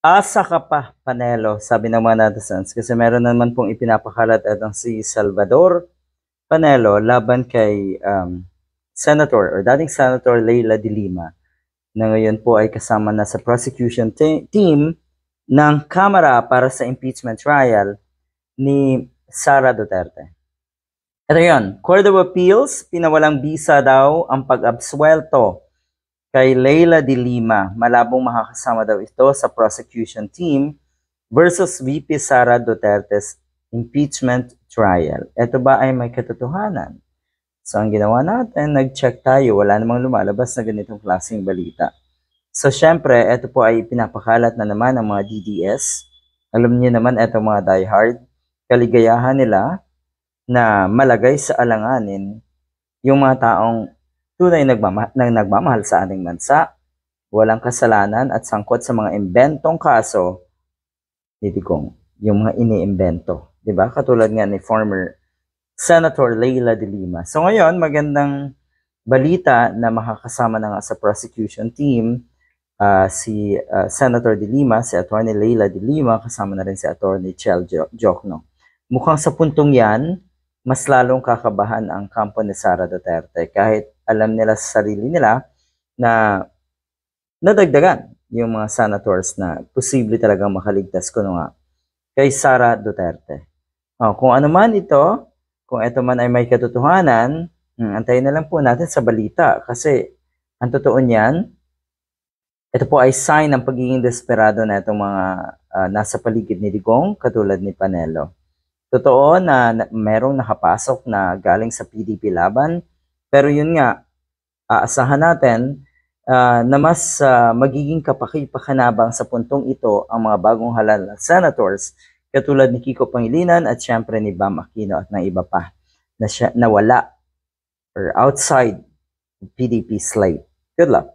Asa ka pa, Panelo, sabi ng mga netizens, kasi meron naman pong ipinapakalat itong si Salvador Panelo laban kay Senator or dating Senator Leila de Lima na ngayon po ay kasama na sa prosecution team ng Kamara para sa impeachment trial ni Sara Duterte. Ito yun, Court of Appeals, pinawalang bisa daw ang pag-absuelto kay Leila de Lima. Malabong makakasama daw ito sa prosecution team versus VP Sara Duterte's impeachment trial. Ito ba ay may katotohanan? So ang ginawa natin, nag-check tayo, wala namang lumalabas na ganitong klaseng balita. So syempre, ito po ay pinapakalat na naman ng mga DDS. Alam niyo naman, ito mga diehard, kaligayahan nila na malagay sa alanganin yung mga taong tunay nagmamahal sa ating bansa, walang kasalanan at sangkot sa mga imbentong kaso, Digong, yung mga iniimbento. Diba? Katulad nga ni former Senator Leila de Lima. So ngayon, magandang balita na makakasama na nga sa prosecution team si Senator de Lima, si Attorney Leila de Lima, kasama na rin si Attorney Chel Jokno. Mukhang sa puntong yan, mas lalong kakabahan ang kampo ni Sara Duterte kahit alam nila sa sarili nila na nadagdagan yung mga senators na posible talagang makaligtas kuno nga kay Sara Duterte. Kung ano man ito, kung ito man ay may katotohanan, antayin na lang po natin sa balita kasi ang totoo niyan, ito po ay sign ng pagiging desperado na itong mga nasa paligid ni Digong katulad ni Panelo. Totoo na merong nakapasok na galing sa PDP laban, pero yun nga, aasahan natin na mas magiging kapaki-pakanabang sa puntong ito ang mga bagong halal na senators katulad ni Kiko Pangilinan at syempre ni Bam Aquino at ng iba pa na nawala or outside PDP slate. Good luck.